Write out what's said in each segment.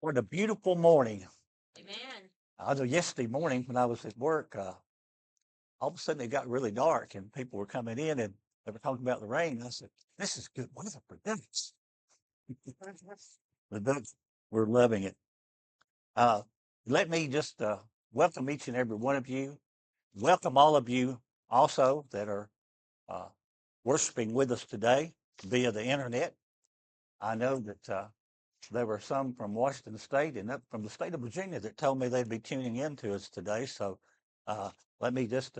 What a beautiful morning. Amen. I know yesterday morning when I was at work, all of a sudden it got really dark and people were coming in and they were talking about the rain. I said, this is good weather for ducks. The ducks were loving it. Uh, Let me just welcome each and every one of you. Welcome all of you also that are uh, worshiping with us today via the internet. I know that there were some from Washington State and up from the state of Virginia that told me they'd be tuning in to us today. So uh, let me just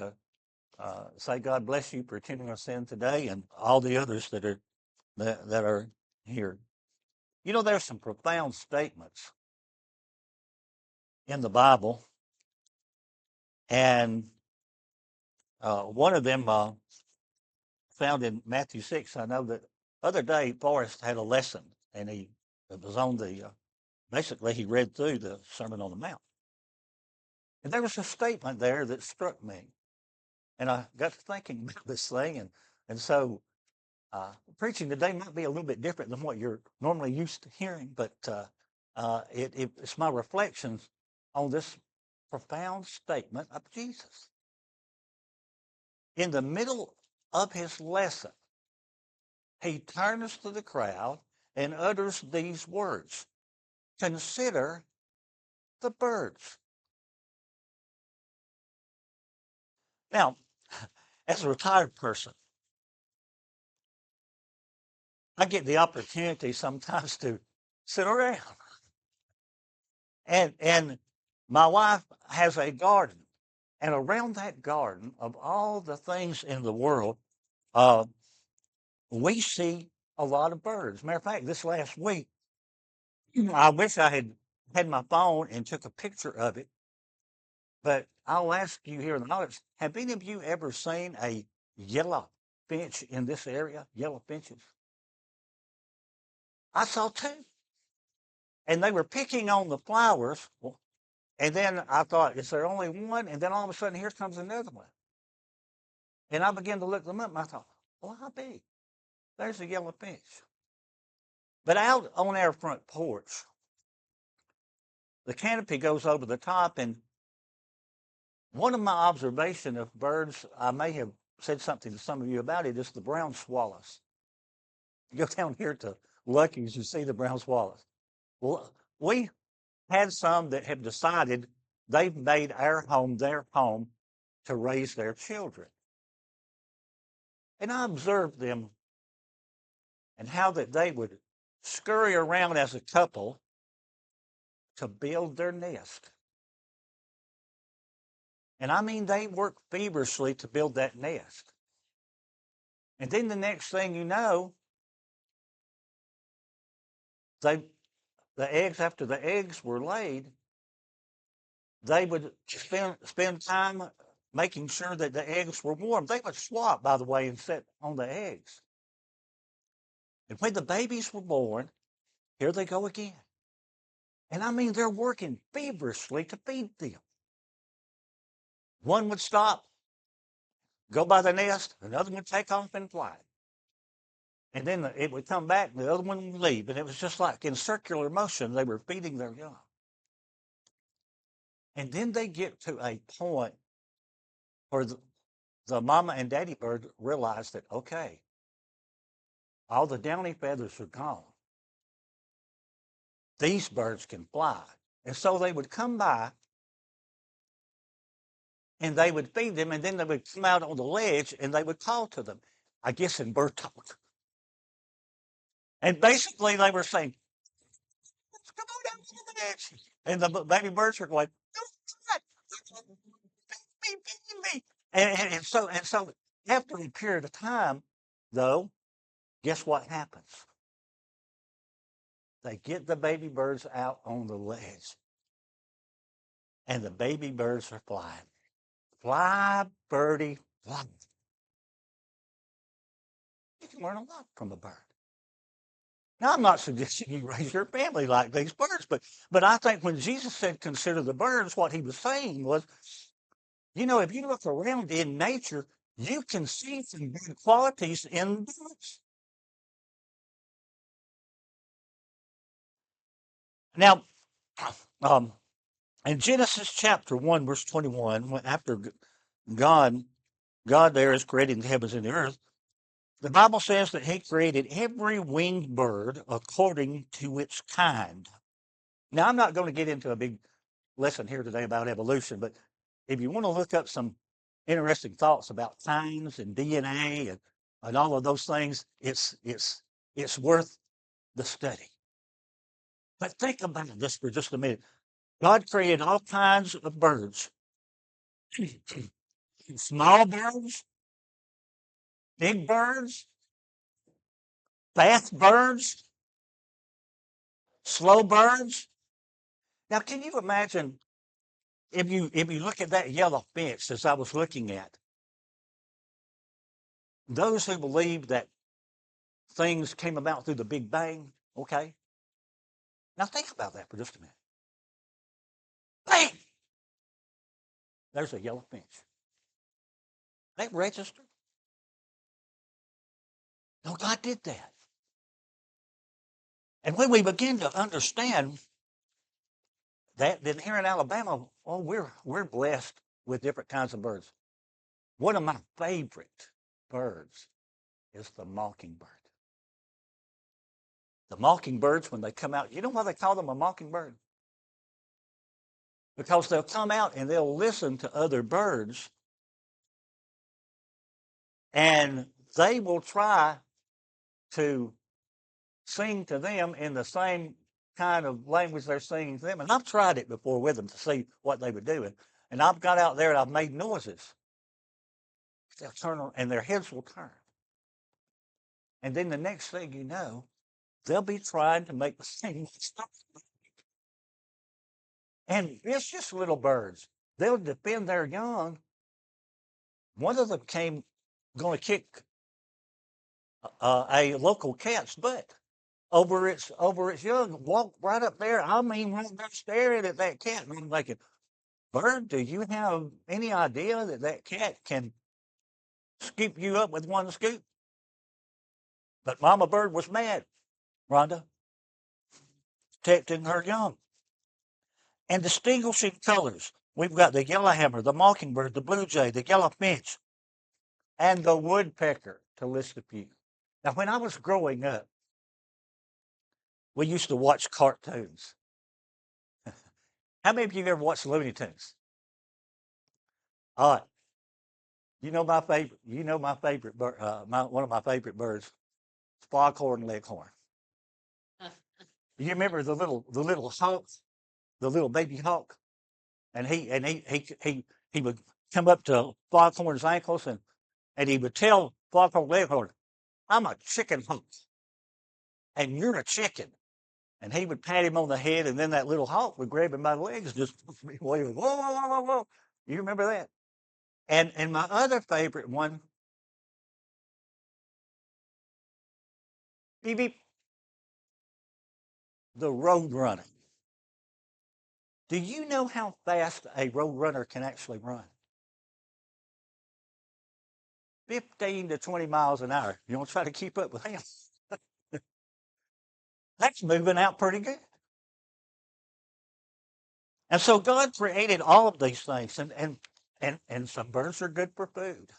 say God bless you for tuning us in today, and all the others that are here. You know, there's some profound statements in the Bible, and one of them found in Matthew 6. I know that other day Forrest had a lesson, and it was on the basically he read through the Sermon on the Mount. And there was a statement there that struck me. And I got to thinking about this thing. And so preaching today might be a little bit different than what you're normally used to hearing, but it's my reflections on this profound statement of Jesus. In the middle of his lesson, he turns to the crowd and utters these words: consider the birds. Now, as a retired person, I get the opportunity sometimes to sit around. And my wife has a garden. And around that garden, of all the things in the world, uh, we see a lot of birds. Matter of fact, this last week, I wish I had my phone and took a picture of it. But I'll ask you here in the audience, have any of you ever seen a yellow finch in this area? Yellow finches? I saw two. And they were picking on the flowers. And then I thought, is there only one? And then all of a sudden, here comes another one. And I began to look them up, and I thought, well, how big? There's a yellow finch. But out on our front porch, the canopy goes over the top, and one of my observation of birds, I may have said something to some of you about it, is the brown swallows. You go down here to Lucky's, you see the brown swallows. Well, we had some that have decided they've made our home their home to raise their children. And I observed them and how that they would scurry around as a couple to build their nest. And I mean, they work feverishly to build that nest. And then the next thing you know, they the eggs after the eggs were laid, they would spend time making sure that the eggs were warm. They would swap, by the way, and sit on the eggs. And when the babies were born, here they go again. And I mean, they're working feverishly to feed them. One would stop, go by the nest, another would take off and fly. And then it would come back, and the other one would leave. And it was just like in circular motion, they were feeding their young. And then they get to a point where the mama and daddy bird realize that, okay, all the downy feathers are gone. These birds can fly. And so they would come by and they would feed them, and then they would come out on the ledge and they would call to them, I guess in bird talk. And basically they were saying, come on down to the ledge. And the baby birds are going, feed me, feed me. And so after a period of time, though, guess what happens? They get the baby birds out on the ledge, and the baby birds are flying. Fly, birdie, fly. You can learn a lot from a bird. Now, I'm not suggesting you raise your family like these birds, but I think when Jesus said consider the birds, what he was saying was, you know, if you look around in nature, you can see some good qualities in birds. Now, Um, in Genesis chapter 1, verse 21, after God, God there is creating the heavens and the earth, the Bible says that he created every winged bird according to its kind. Now, I'm not going to get into a big lesson here today about evolution, but if you want to look up some interesting thoughts about kinds and DNA and all of those things, it's worth the study. But think about this for just a minute. God created all kinds of birds, small birds, big birds, fast birds, slow birds. Now, can you imagine if you look at that yellow finch as I was looking at, those who believe that things came about through the Big Bang, okay? Now think about that for just a minute. Bang! There's a yellow finch. They registered. No, God did that. And when we begin to understand that, then here in Alabama, oh, we're blessed with different kinds of birds. One of my favorite birds is the mockingbird. The mockingbirds, when they come out, you know why they call them a mockingbird? Because they'll come out and they'll listen to other birds and they will try to sing to them in the same kind of language they're singing to them. And I've tried it before with them to see what they would do. And I've got out there and I've made noises. They'll turn on, and their heads will turn. And then the next thing you know, they'll be trying to make the same stuff. And it's just little birds. They'll defend their young. One of them came going to kick a local cat's butt over its young. Walked right up there. I mean, right there staring at that cat, and I'm thinking, Bird, do you have any idea that that cat can scoop you up with one scoop? But Mama Bird was mad, Rhonda, protecting her young. And distinguishing colors. We've got the yellowhammer, the mockingbird, the blue jay, the yellow finch, and the woodpecker, to list a few. Now, when I was growing up, we used to watch cartoons. How many of you ever watched Looney Tunes? All right. You know my favorite. You know my favorite bird. One of my favorite birds, foghorn leghorn. You remember the little hawk, the little baby hawk, and he would come up to Foghorn's ankles and he would tell Foghorn Leghorn, "I'm a chicken hawk, and you're a chicken." And he would pat him on the head, and then that little hawk would grab him by the legs, and just wave, whoa, whoa, whoa, whoa, whoa. You remember that? And my other favorite one, beep beep, the road runner. Do you know how fast a road runner can actually run? 15 to 20 miles an hour. You want to try to keep up with him? That's moving out pretty good. And so God created all of these things, and some birds are good for food.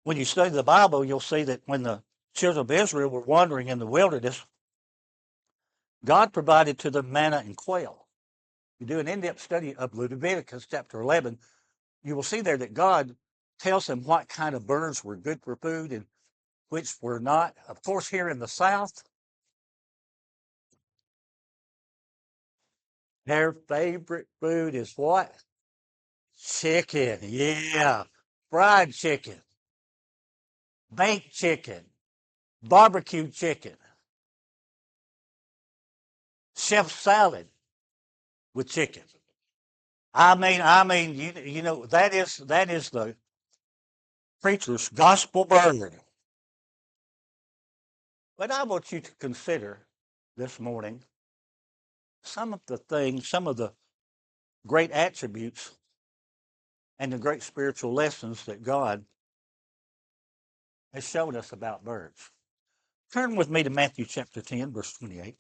When you study the Bible, you'll see that when the children of Israel were wandering in the wilderness, God provided to them manna and quail. You do an in-depth study of Leviticus chapter 11, you will see there that God tells them what kind of birds were good for food and which were not. Of course, here in the South, their favorite food is what? Chicken. Yeah. Fried chicken, baked chicken, barbecue chicken, chef salad with chicken. I mean, you know that is the preacher's gospel bird. But I want you to consider this morning some of the things, some of the great attributes and the great spiritual lessons that God has shown us about birds. Turn with me to Matthew chapter 10, verse 28.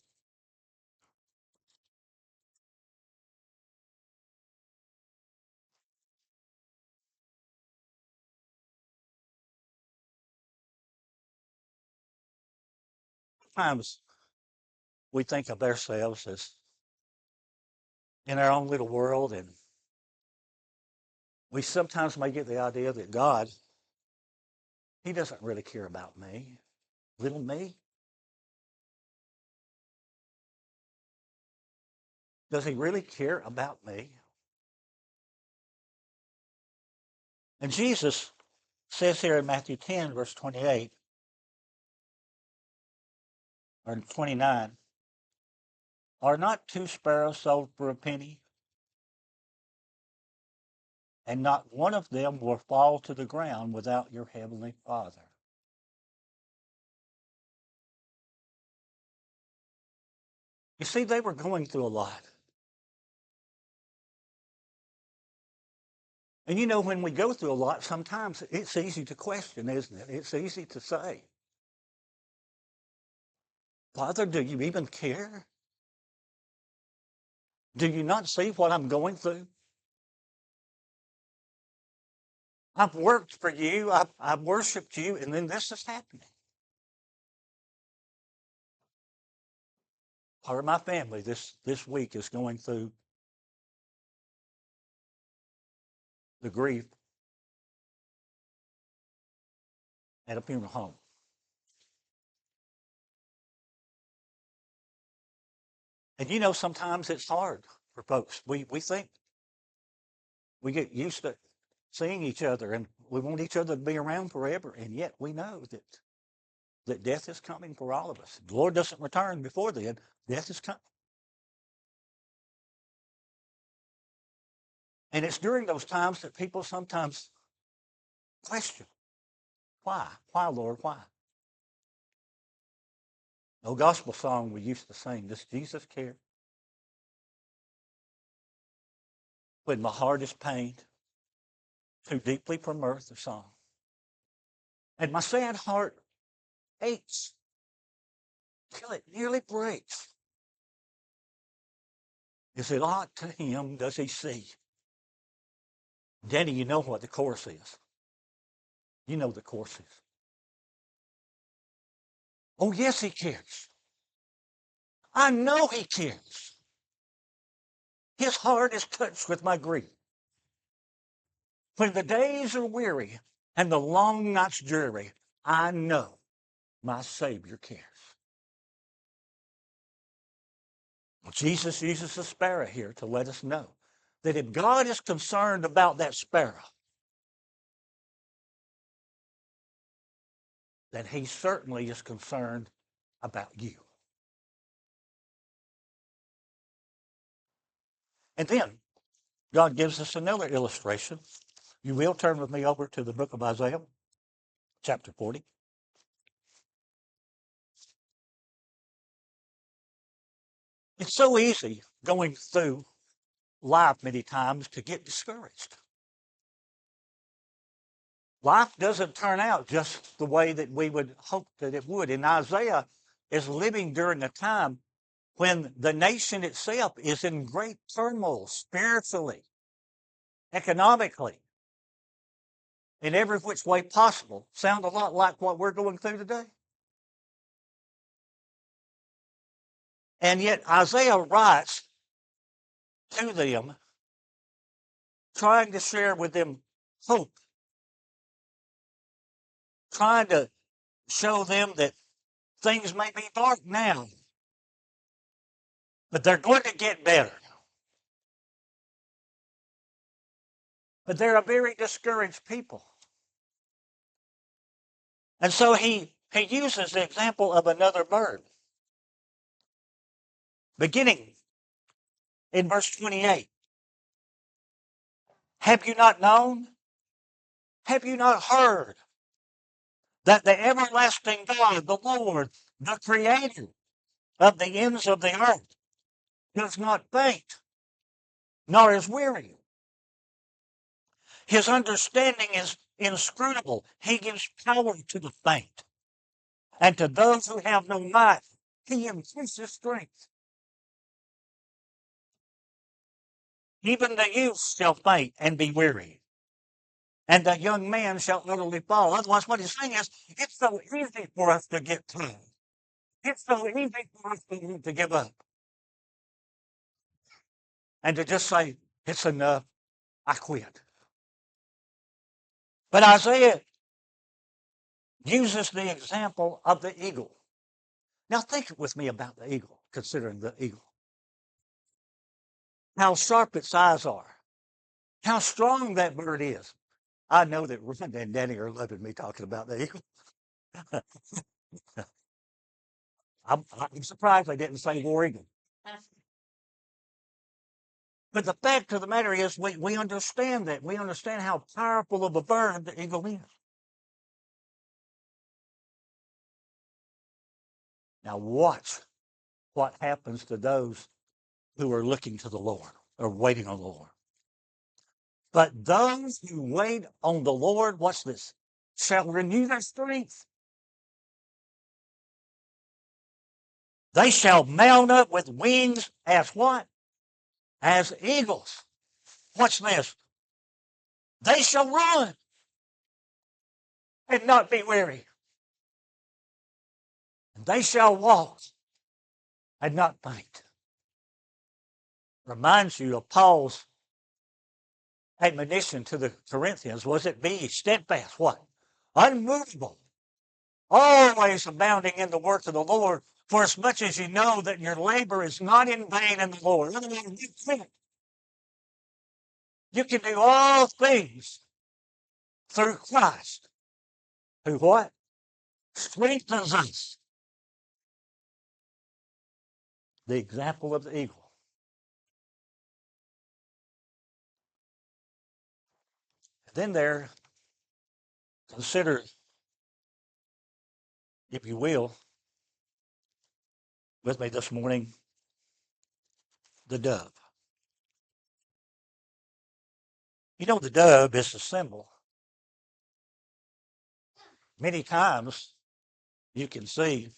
sometimes we think of ourselves as in our own little world, and we sometimes may get the idea that God, He doesn't really care about me, little me. Does He really care about me? And Jesus says here in Matthew 10, verse 28 or 29, are not two sparrows sold for a penny? And not one of them will fall to the ground without your heavenly Father. You see, they were going through a lot. And you know, when we go through a lot, sometimes it's easy to question, isn't it? It's easy to say, Father, do you even care? Do you not see what I'm going through? I've worked for you, I've worshiped you, and then this is happening. Part of my family this week is going through the grief at a funeral home. And you know, sometimes it's hard for folks. We think we get used to seeing each other and we want each other to be around forever. And yet we know that death is coming for all of us. The Lord doesn't return before then. Death is coming. And it's during those times that people sometimes question, why? Why, Lord, why? No gospel song we used to sing, does Jesus care? When my heart is pained, too deeply for mirth or song. And my sad heart aches till it nearly breaks. Is it aught to him does he see? Danny, you know what the chorus is. You know the chorus is. Oh, yes, he cares. I know he cares. His heart is touched with my grief. When the days are weary and the long nights dreary, I know my Savior cares. Well, Jesus uses a sparrow here to let us know that if God is concerned about that sparrow, then he certainly is concerned about you. And then God gives us another illustration. You will turn with me over to the book of Isaiah, chapter 40. It's so easy going through life many times to get discouraged. Life doesn't turn out just the way that we would hope that it would. And Isaiah is living during a time when the nation itself is in great turmoil spiritually, economically, in every which way possible. Sound a lot like what we're going through today? And yet Isaiah writes to them, trying to share with them hope, trying to show them that things may be dark now, but they're going to get better. But they're a very discouraged people. And so he uses the example of another bird. Beginning in verse 28. Have you not known? Have you not heard that the everlasting God, the Lord, the Creator of the ends of the earth, does not faint, nor is weary? His understanding is inscrutable. He gives power to the faint. And to those who have no might, he increases strength. Even the youth shall faint and be weary, and the young man shall utterly fall. Otherwise, what he's saying is, it's so easy for us to get tired. It's so easy for us to give up and to just say, it's enough, I quit. But Isaiah uses the example of the eagle. Now think with me about the eagle, considering the eagle. How sharp its eyes are, how strong that bird is. I know that Rhonda and Danny are loving me talking about the eagle. I'm surprised they didn't say war eagle. But the fact of the matter is, we understand that. We understand how powerful of a bird the eagle is. Now, watch what happens to those who are looking to the Lord or waiting on the Lord. But those who wait on the Lord, watch this, shall renew their strength. They shall mount up with wings as what? As eagles. Watch this. They shall run and not be weary. And they shall walk and not faint. Reminds you of Paul's admonition to the Corinthians. Was it be steadfast? What? Unmovable. Always abounding in the work of the Lord, for as much as you know that your labor is not in vain in the Lord. In other words, you can do all things through Christ, who what? Strengthens us. The example of the eagle. Then there, consider, if you will, with me this morning, the dove. You know, the dove is a symbol. Many times you can see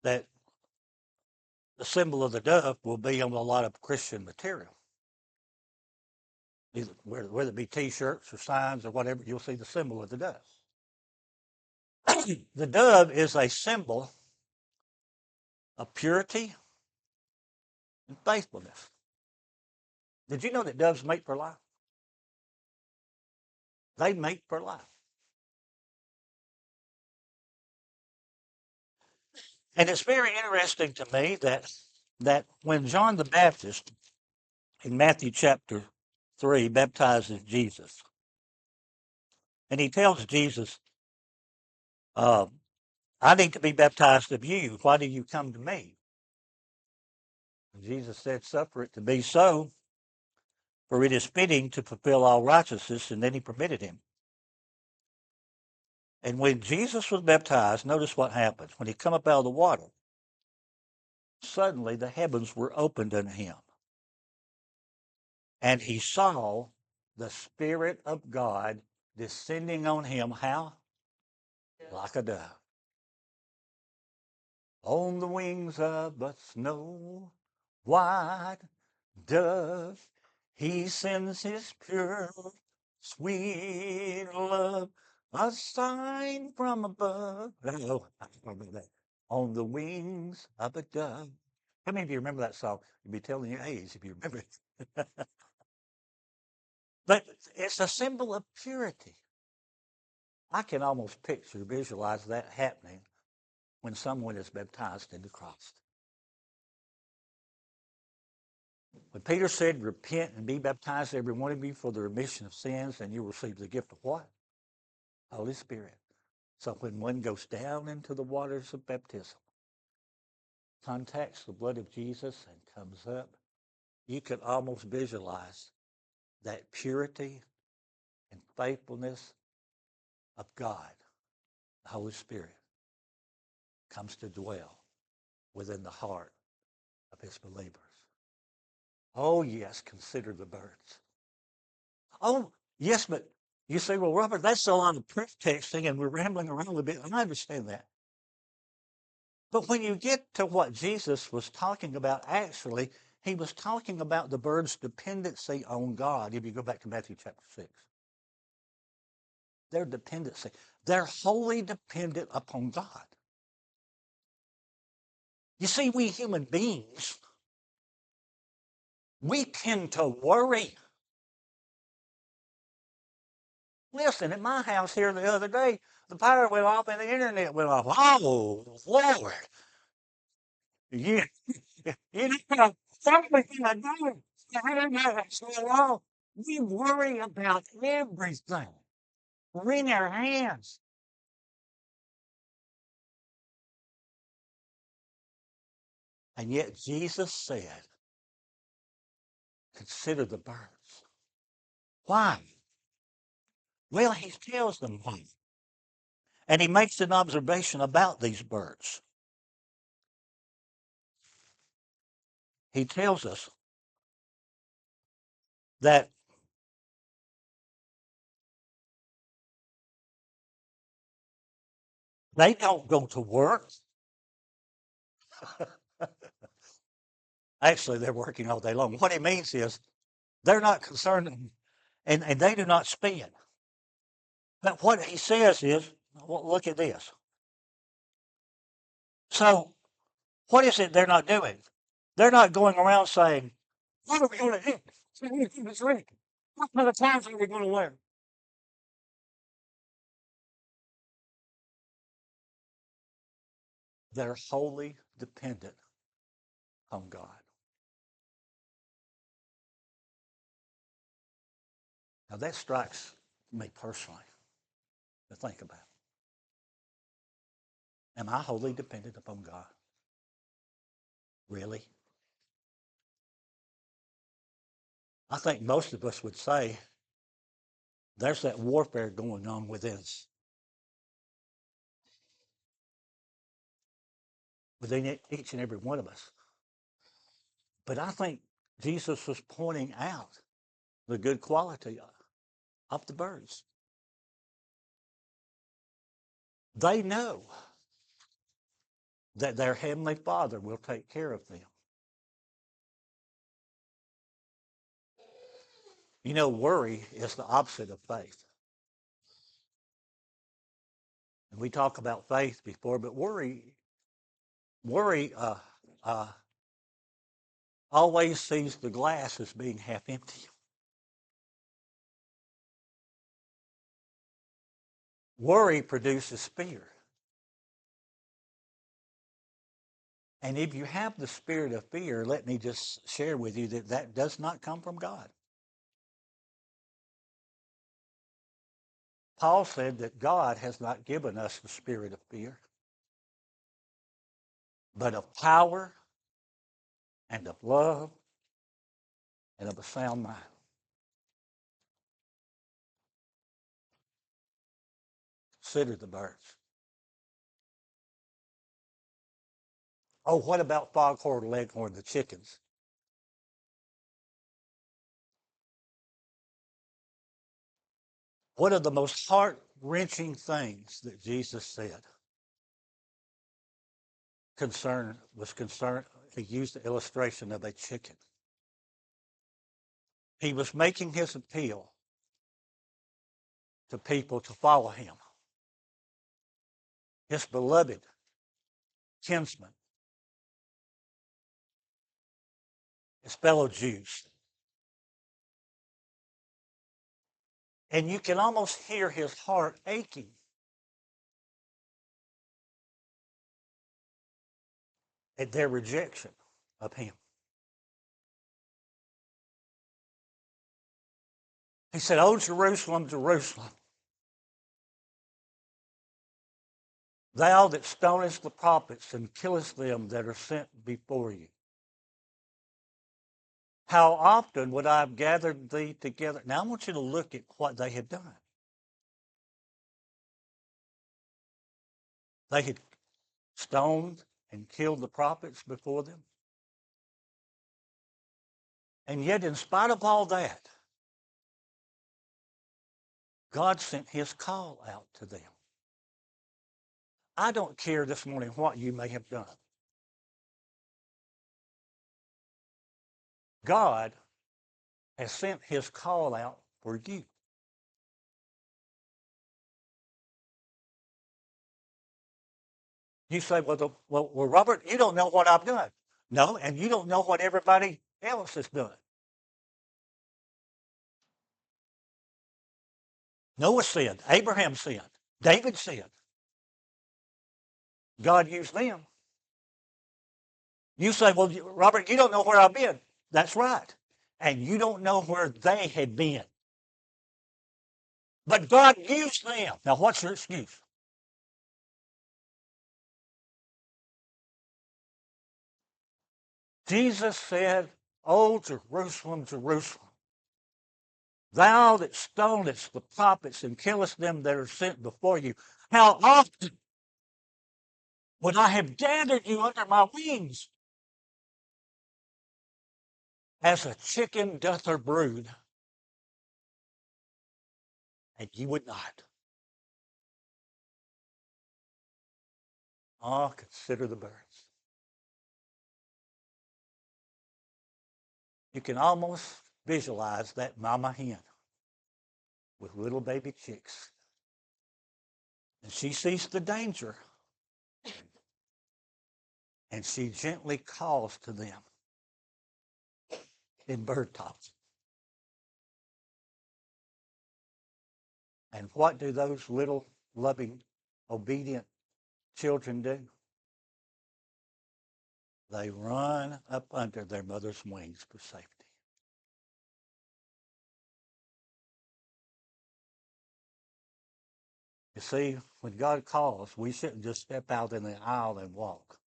that the symbol of the dove will be on a lot of Christian material. Either, whether it be T-shirts or signs or whatever, you'll see the symbol of the dove. The dove is a symbol of purity and faithfulness. Did you know that doves mate for life? They mate for life. And it's very interesting to me that when John the Baptist in Matthew chapter 3 baptizes Jesus, and he tells Jesus, uh, I need to be baptized of you. Why do you come to me? And Jesus said, suffer it to be so, for it is fitting to fulfill all righteousness. And then he permitted him. And when Jesus was baptized, notice what happens. When he come up out of the water, suddenly the heavens were opened unto him. And he saw the Spirit of God descending on him. How? Like a dove. On the wings of a snow white dove, he sends his pure, sweet love, a sign from above. Oh, I remember that. On the wings of a dove. How many of you remember that song? You'd be telling your age if you remember it. But it's a symbol of purity. I can almost picture, visualize that happening when someone is baptized into Christ. When Peter said, repent and be baptized, every one of you, for the remission of sins, and you will receive the gift of what? Holy Spirit. So when one goes down into the waters of baptism, contacts the blood of Jesus and comes up, you can almost visualize that purity and faithfulness of God, the Holy Spirit, comes to dwell within the heart of his believers. Oh, yes, consider the birds. Oh, yes, but you say, well, Robert, that's a lot of proof texting and we're rambling around a little bit. I understand that. But when you get to what Jesus was talking about, actually, he was talking about the bird's dependency on God. If you go back to Matthew chapter 6, their dependency, they're wholly dependent upon God. You see, we human beings, we tend to worry. Listen, at my house here the other day, the power went off and the internet went off. Oh, Lord. You, you know, something I do. I don't know so long. We worry about everything. Wring our hands. And yet Jesus said, consider the birds. Why? Well, he tells them why. And he makes an observation about these birds. He tells us that they don't go to work. Actually, they're working all day long. What he means is they're not concerned and they do not spin. But what he says is, well, look at this. So, what is it they're not doing? They're not going around saying, what are we going to do? What are we going to drink? What kind of clothes are we going to wear? They're wholly dependent on God. Now, that strikes me personally to think about. Am I wholly dependent upon God? Really? I think most of us would say there's that warfare going on within each and every one of us. But I think Jesus was pointing out the good quality of the birds. They know that their Heavenly Father will take care of them. You know, worry is the opposite of faith. And we talk about faith before, but worry uh, always sees the glass as being half empty. Worry produces fear. And if you have the spirit of fear, let me just share with you that that does not come from God. Paul said that God has not given us the spirit of fear, but of power and of love and of a sound mind. Consider the birds. Oh, what about foghorn leghorn, the chickens? One of the most heart-wrenching things that Jesus said concerned, he used the illustration of a chicken. He was making his appeal to people to follow him, his beloved kinsmen, his fellow Jews. And you can almost hear his heart aching at their rejection of him. He said, "Oh, Jerusalem, Jerusalem, thou that stonest the prophets and killest them that are sent before you. How often would I have gathered thee together?" Now I want you to look at what they had done. They had stoned and killed the prophets before them. And yet, in spite of all that, God sent his call out to them. I don't care this morning what you may have done. God has sent his call out for you. You say, well, Robert, you don't know what I've done. No, and you don't know what everybody else has done. Noah sinned. Abraham sinned. David sinned. God used them. You say, well, Robert, you don't know where I've been. That's right. And you don't know where they had been. But God used them. Now, what's your excuse? Jesus said, "O Jerusalem, Jerusalem, thou that stonest the prophets and killest them that are sent before you, how often would I have gathered you under my wings, as a chicken doth her brood, and you would not." Oh, consider the birds. You can almost visualize that mama hen with little baby chicks. And she sees the danger, and she gently calls to them in bird talk. And what do those little loving, obedient children do? They run up under their mother's wings for safety. You see, when God calls, we shouldn't just step out in the aisle and walk.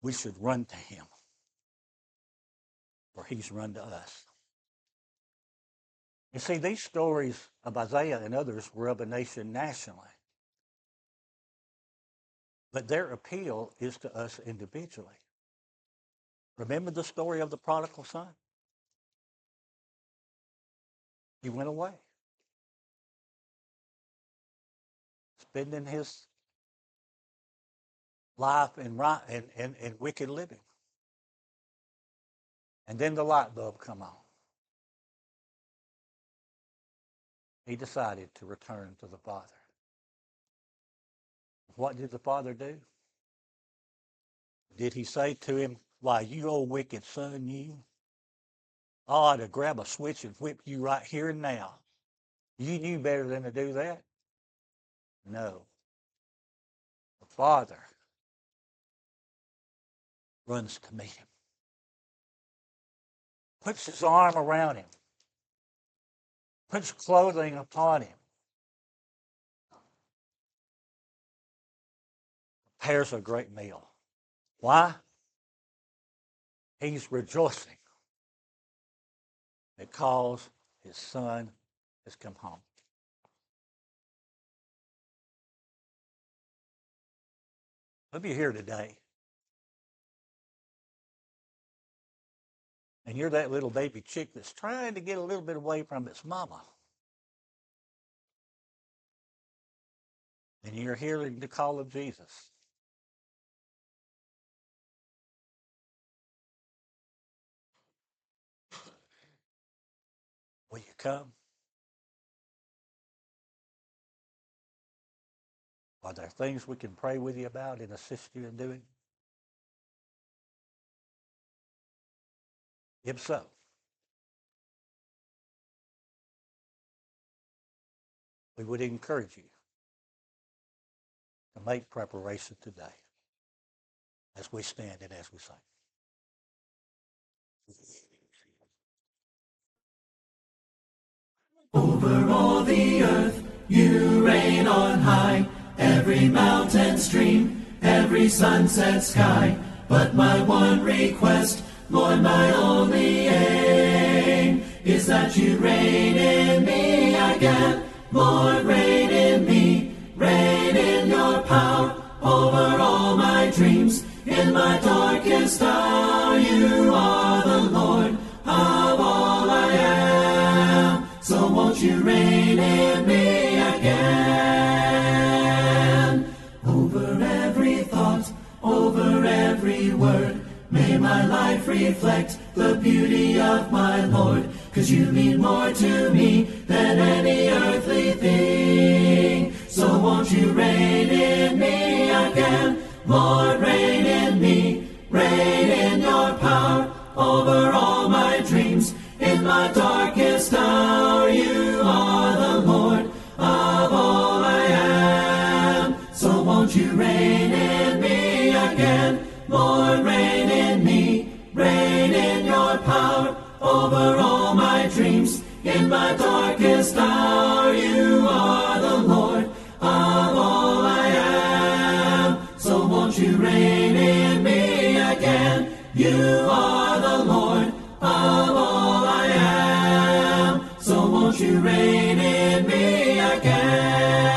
We should run to him, for he's run to us. You see, these stories of Isaiah and others were of a nation nationally. But their appeal is to us individually. Remember the story of the prodigal son? He went away, spending his life in wicked living. And then the light bulb come on. He decided to return to the Father. What did the Father do? Did he say to him, "Why, you old wicked son, you, I ought to grab a switch and whip you right here and now. You knew better than to do that"? No. The Father runs to meet him, puts his arm around him, puts clothing upon him, prepares a great meal. Why? He's rejoicing because his son has come home. Maybe you're here today, and you're that little baby chick that's trying to get a little bit away from its mama. And you're hearing the call of Jesus. Will you come? Are there things we can pray with you about and assist you in doing? If so, we would encourage you to make preparation today as we stand and as we sing. Over all the earth you reign on high, every mountain stream, every sunset sky. But my one request, Lord, my only aim, is that you reign in me again. Lord, reign in me, reign in your power over all my dreams. In my darkest hour you are the Lord of all I am. So won't you reign in me again? Over every thought, over every word, may my life reflect the beauty of my Lord. 'Cause you mean more to me than any earthly thing. So won't you Lord, reign in me, reign in your power over all my dreams. In my darkest hour, you are the Lord of all I am. So won't you reign in me again? Lord, reign in me, reign in your power over all my dreams. In my darkest hour, you are the Lord of all I am. So won't you reign in me again? You are the Lord of all I am. So won't you reign in me again?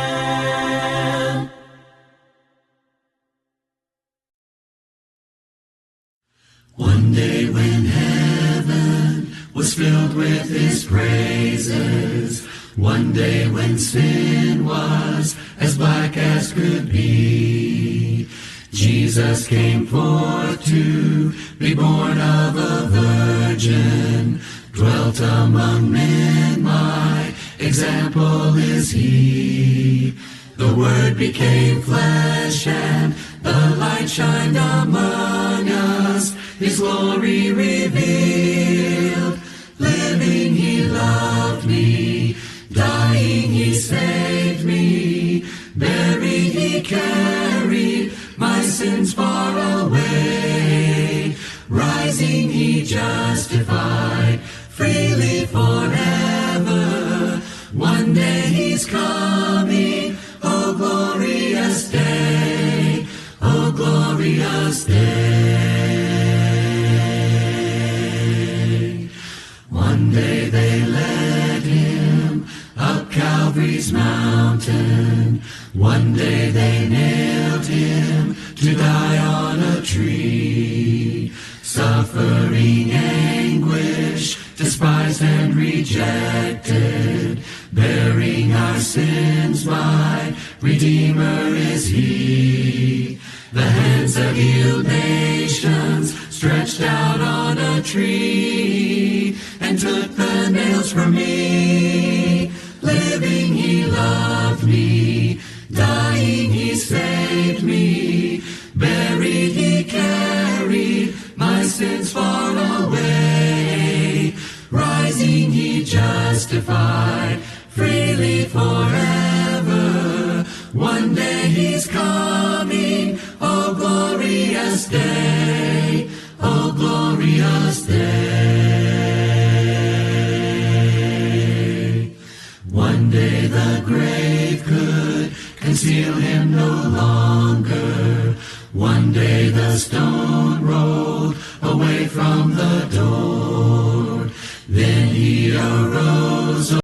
One day when heaven was filled with his praises, one day when sin was as black as could be, Jesus came forth to be born of a virgin, dwelt among men, my example is he. The Word became flesh and the light shined among us, his glory revealed. Living he loved me, dying he saved me, buried he carried my sins far away, rising he justified freely forever. One day he's coming, oh glorious day, oh glorious day. One day they led him up Calvary's mountain, one day they nailed him to die on a tree, suffering anguish, despised and rejected, bearing our sins, my Redeemer is he. The hands that healed nations stretched out on a tree and took the nails from me. Living he loved me, dying he saved me, buried he carried my sins far away, rising he justified freely forever. One day he's coming, oh glorious day, oh glorious day. One day the grave could conceal him no longer, one day the stone rolled away from the door, then he arose,